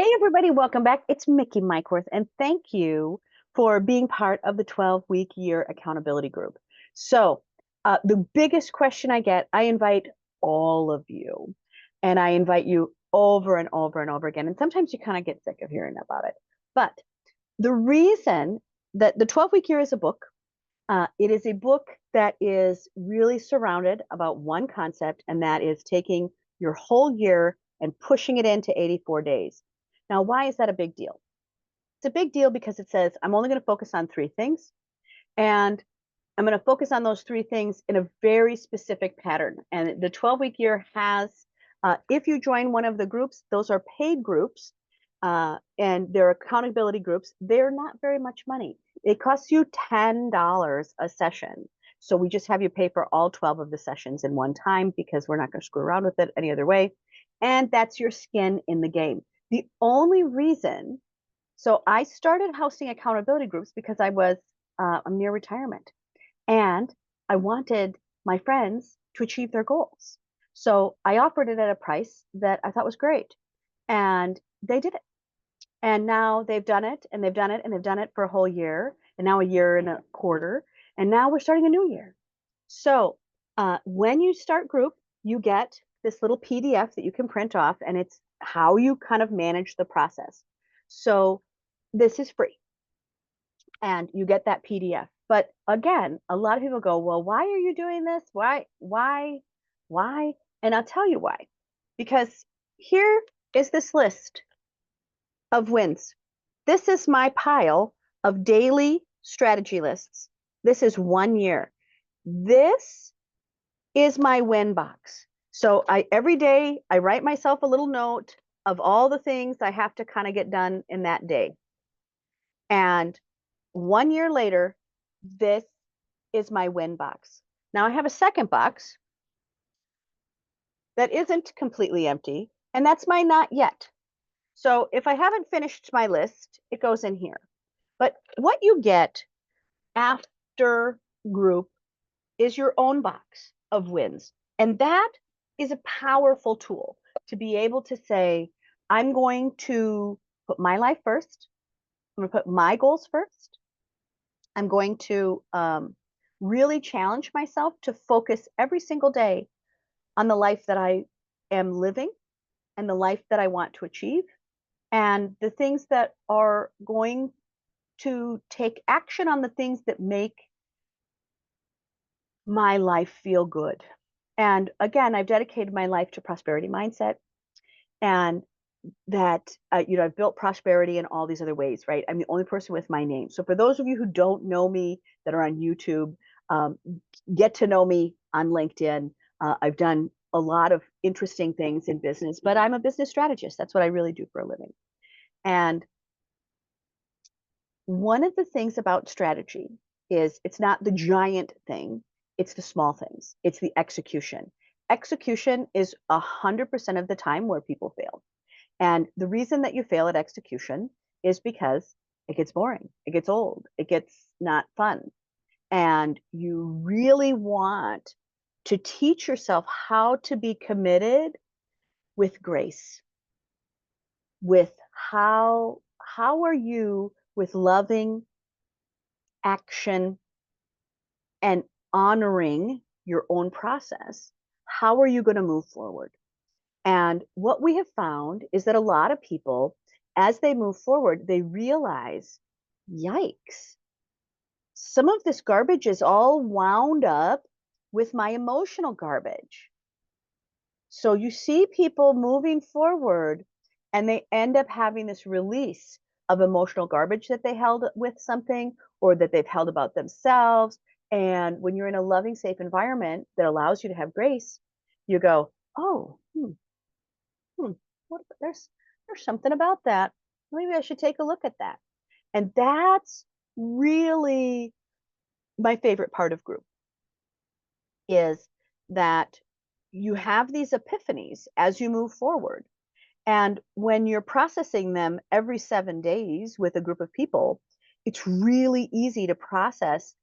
Hey, everybody, welcome back. It's Mickey Mikeworth, and thank you for being part of the 12-week year accountability group. The biggest question I get, I invite all of you, and I invite you over and over and over again. And sometimes you kind of get sick of hearing about it. But the reason that the 12-week year is a book, it is a book that is really surrounded about one concept, and that is taking your whole year and pushing it into 84 days. Now, why is that a big deal? It's a big deal because it says I'm only going to focus on three things, and I'm going to focus on those three things in a very specific pattern. And the 12-week year has, if you join one of the groups, those are paid groups, and they're accountability groups. They're not very much money. It costs you $10 a session. So we just have you pay for all 12 of the sessions in one time because we're not going to screw around with it any other way. And that's your skin in the game. The only reason, so I started hosting accountability groups because I'm near retirement, and I wanted my friends to achieve their goals. So I offered it at a price that I thought was great, and they did it. And now they've done it, and they've done it, and they've done it for a whole year, and now a year and a quarter, and now we're starting a new year. So when you start group, you get this little PDF that you can print off, and it's how you kind of manage the process. So this is free, and you get that PDF. But again, a lot of people go, well, why are you doing this? Why? And I'll tell you why. Because here is this list of wins. This is my pile of daily strategy lists. This is 1 year. This is my win box. So every day I write myself a little note of all the things I have to kind of get done in that day. And 1 year later, this is my win box. Now I have a second box that isn't completely empty, and that's my not yet. So if I haven't finished my list, it goes in here. But what you get after group is your own box of wins. And that is a powerful tool to be able to say, I'm going to put my life first. I'm going to put my goals first. I'm going to really challenge myself to focus every single day on the life that I am living and the life that I want to achieve and the things that are going to take action on the things that make my life feel good. And again, I've dedicated my life to prosperity mindset, and that I've built prosperity in all these other ways, right? I'm the only person with my name. So for those of you who don't know me that are on YouTube, um, get to know me on LinkedIn. I've done a lot of interesting things in business, but I'm a business strategist. That's what I really do for a living. And one of the things about strategy is it's not the giant thing, it's the small things, it's the execution. Execution is 100% of the time where people fail. And the reason that you fail at execution is because it gets boring, it gets old, it gets not fun. And you really want to teach yourself how to be committed with grace, with how are you with loving action and honoring your own process, how are you going to move forward? And what we have found is that a lot of people, as they move forward, they realize, yikes, some of this garbage is all wound up with my emotional garbage. So you see people moving forward and they end up having this release of emotional garbage that they held with something or that they've held about themselves. And when you're in a loving, safe environment that allows you to have grace, you go, oh, hmm, there's something about that. Maybe I should take a look at that. And that's really my favorite part of group is that you have these epiphanies as you move forward. And when you're processing them every 7 days with a group of people, it's really easy to process.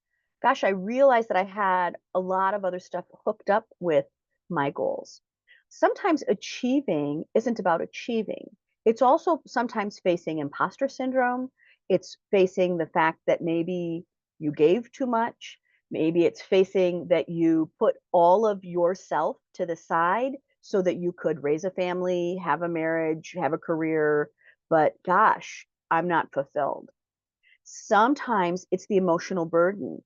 Gosh, I realized that I had a lot of other stuff hooked up with my goals. Sometimes achieving isn't about achieving, It's also sometimes facing imposter syndrome. It's facing the fact that maybe you gave too much. Maybe it's facing that you put all of yourself to the side so that you could raise a family, have a marriage, have a career, but gosh, I'm not fulfilled. Sometimes it's the emotional burden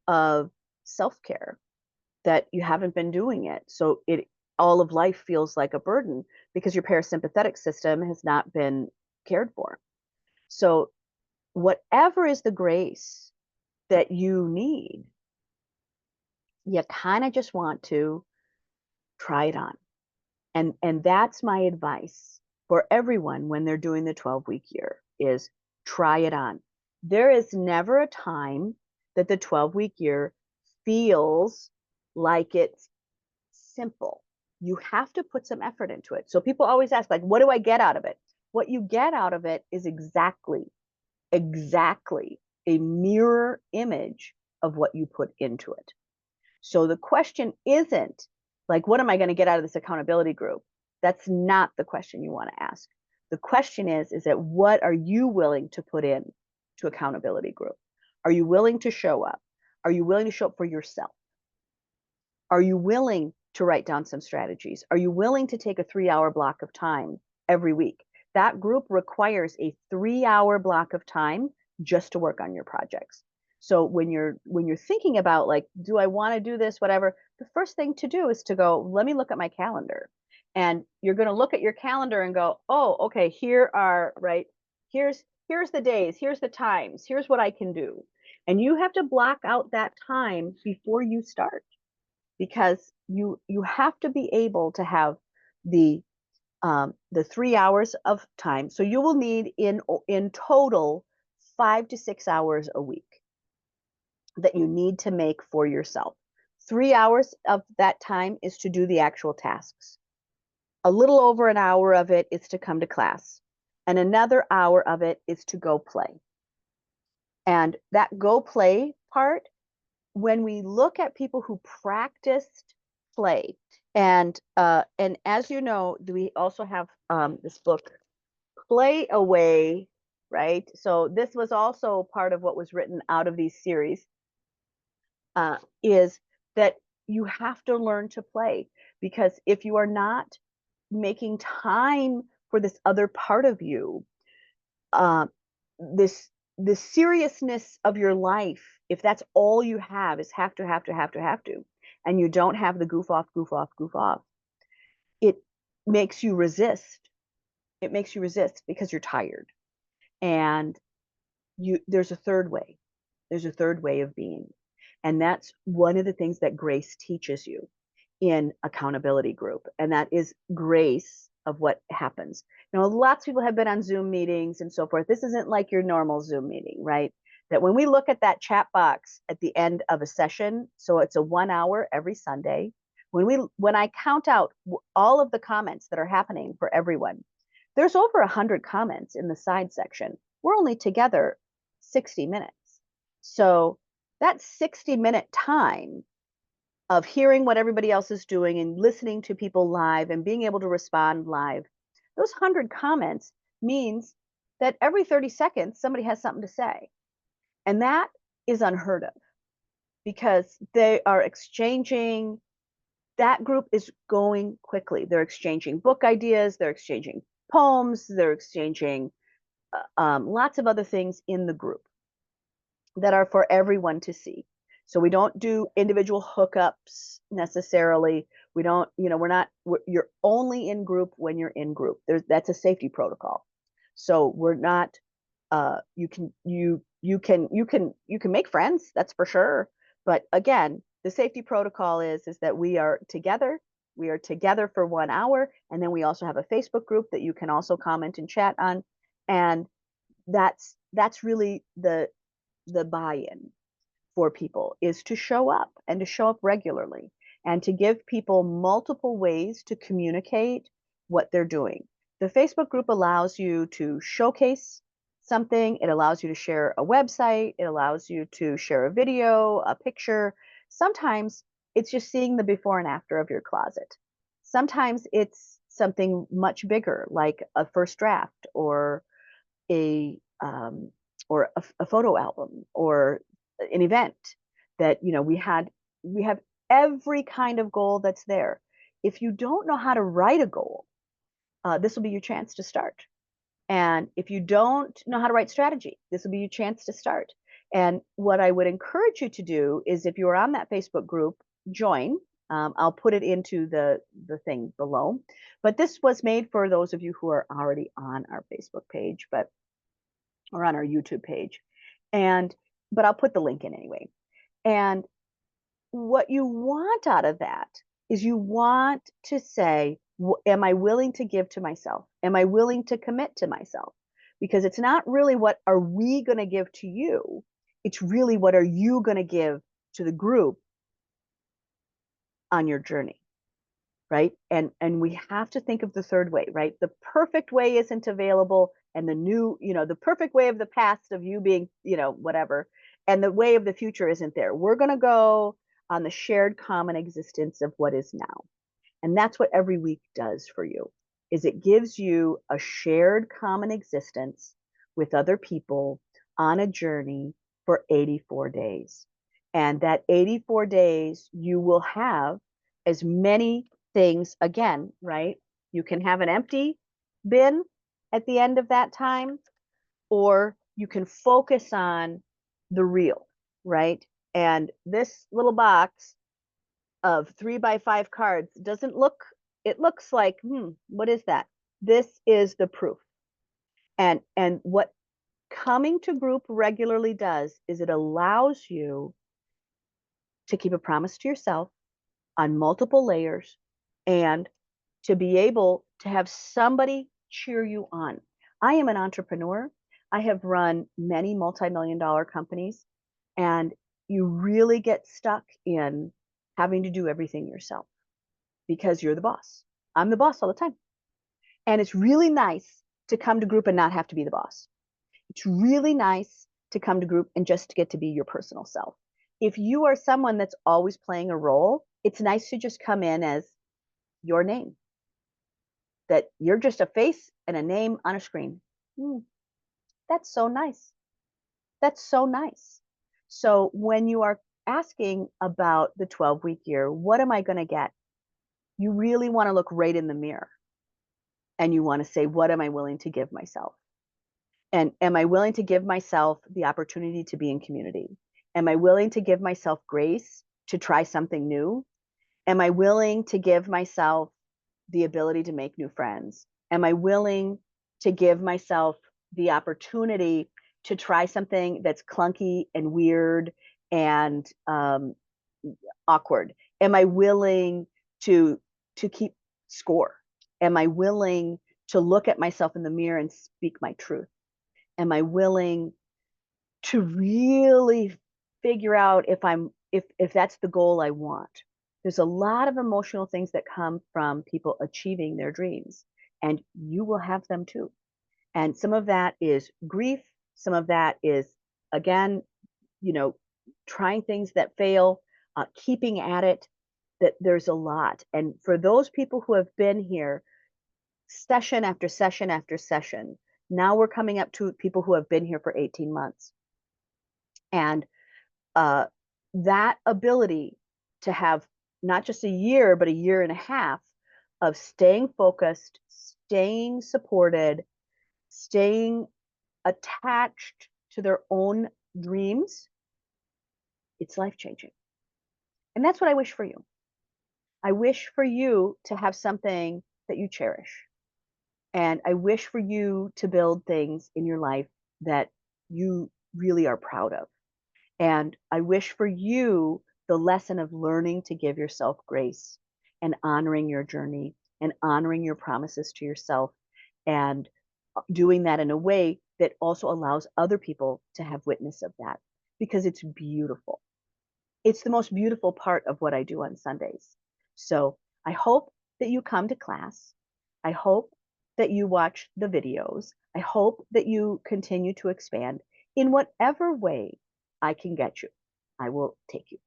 of self-care that you haven't been doing it. So it all of life feels like a burden because your parasympathetic system has not been cared for. So whatever is the grace that you need, you kind of just want to try it on. And that's my advice for everyone when they're doing the 12-week year is try it on. There is never a time that the 12-week year feels like it's simple. You have to put some effort into it. So people always ask, like, what do I get out of it? What you get out of it is exactly a mirror image of what you put into it. So the question isn't like, what am I going to get out of this accountability group? That's not the question you want to ask. The question is that what are you willing to put in to accountability group? Are you willing to show up? Are you willing to show up for yourself? Are you willing to write down some strategies? Are you willing to take a 3-hour block of time every week? That group requires a 3-hour block of time just to work on your projects. So when you're thinking about like, do I want to do this, whatever, the first thing to do is to go, let me look at my calendar. And you're going to look at your calendar and go, oh, okay, here's the days, here's the times, here's what I can do. And you have to block out that time before you start because you have to be able to have the 3 hours of time. So you will need in total 5 to 6 hours a week that you need to make for yourself. 3 hours of that time is to do the actual tasks. A little over an hour of it is to come to class, and another hour of it is to go play. And that go play part, when we look at people who practiced play, and as you know, we also have this book, Play Away, right? So this was also part of what was written out of these series, is that you have to learn to play because if you are not making time for this other part of you, uh, this the seriousness of your life, if that's all you have is have to, and you don't have the goof off, it makes you resist. It makes you resist because you're tired. And there's a third way. There's a third way of being. And that's one of the things that grace teaches you in accountability group. And that is grace of what happens. Lots of people have been on Zoom meetings and so forth. This isn't like your normal Zoom meeting, right? That when we look at that chat box at the end of a session, so it's a 1 hour every Sunday, when I count out all of the comments that are happening for everyone, there's over 100 comments in the side section. We're only together 60 minutes. So that 60-minute time of hearing what everybody else is doing and listening to people live and being able to respond live, those 100 comments means that every 30 seconds somebody has something to say. And that is unheard of because they are exchanging, that group is going quickly. They're exchanging book ideas, they're exchanging poems, they're exchanging lots of other things in the group that are for everyone to see. So we don't do individual hookups necessarily. We don't, you're only in group when you're in group. That's a safety protocol. So we're not, you can make friends, that's for sure. But again, the safety protocol is that we are together. We are together for 1 hour. And then we also have a Facebook group that you can also comment and chat on. And that's really the buy-in for people, is to show up and to show up regularly and to give people multiple ways to communicate what they're doing. The Facebook group allows you to showcase something. It allows you to share a website. It allows you to share a video, a picture. Sometimes it's just seeing the before and after of your closet. Sometimes it's something much bigger, like a first draft a um, or a photo album or an event that we have every kind of goal that's there. If you don't know how to write a goal, this will be your chance to start. And if you don't know how to write strategy, this will be your chance to start. And what I would encourage you to do is, if you're on that Facebook group, join. I'll put it into the thing below. But this was made for those of you who are already on our Facebook page, or on our YouTube page. But I'll put the link in anyway. And what you want out of that is, you want to say, am I willing to give to myself? Am I willing to commit to myself? Because it's not really what are we going to give to you. It's really what are you going to give to the group on your journey, right? And we have to think of the third way, right? The perfect way isn't available, and the perfect way of the past of you being, whatever, and the way of the future isn't there. We're going to go on the shared common existence of what is now. And that's what every week does for you, is it gives you a shared common existence with other people on a journey for 84 days. And that 84 days, you will have as many things again, right? You can have an empty bin at the end of that time, or you can focus on the real, right? And this little box of 3x5 cards it looks like, what is that? This is the proof. And what coming to group regularly does is it allows you to keep a promise to yourself on multiple layers, and to be able to have somebody cheer you on. I am an entrepreneur. I have run many multi-million-dollar companies, and you really get stuck in having to do everything yourself because you're the boss. I'm the boss all the time. And it's really nice to come to group and not have to be the boss. It's really nice to come to group and just get to be your personal self. If you are someone that's always playing a role, it's nice to just come in as your name, that you're just a face and a name on a screen. That's so nice. That's so nice. So when you are asking about the 12-week year, what am I going to get? You really want to look right in the mirror, and you want to say, what am I willing to give myself? And am I willing to give myself the opportunity to be in community? Am I willing to give myself grace to try something new? Am I willing to give myself the ability to make new friends? Am I willing to give myself the opportunity to try something that's clunky and weird and awkward? Am I willing to keep score? Am I willing to look at myself in the mirror and speak my truth? Am I willing to really figure out if that's the goal I want? There's a lot of emotional things that come from people achieving their dreams, and you will have them too. And some of that is grief. Some of that is, again, trying things that fail, keeping at it. That there's a lot. And for those people who have been here session after session after session, now we're coming up to people who have been here for 18 months. And that ability to have not just a year, but a year and a half of staying focused, staying supported, staying attached to their own dreams, it's life-changing. And that's what I wish for you. I wish for you to have something that you cherish. And I wish for you to build things in your life that you really are proud of. And I wish for you the lesson of learning to give yourself grace, and honoring your journey, and honoring your promises to yourself, and doing that in a way that also allows other people to have witness of that, because it's beautiful. It's the most beautiful part of what I do on Sundays. So I hope that you come to class. I hope that you watch the videos. I hope that you continue to expand in whatever way I can get you. I will take you.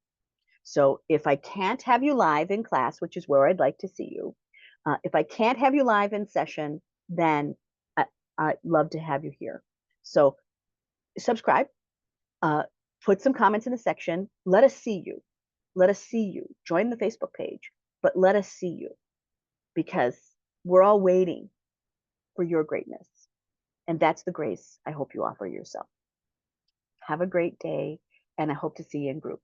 So if I can't have you live in class, which is where I'd like to see you, If I can't have you live in session, then I, I'd love to have you here. So subscribe, uh, put some comments in the section. Let us see you. Let us see you. Join the Facebook page, but let us see you because we're all waiting for your greatness. And that's the grace I hope you offer yourself. Have a great day, and I hope to see you in group.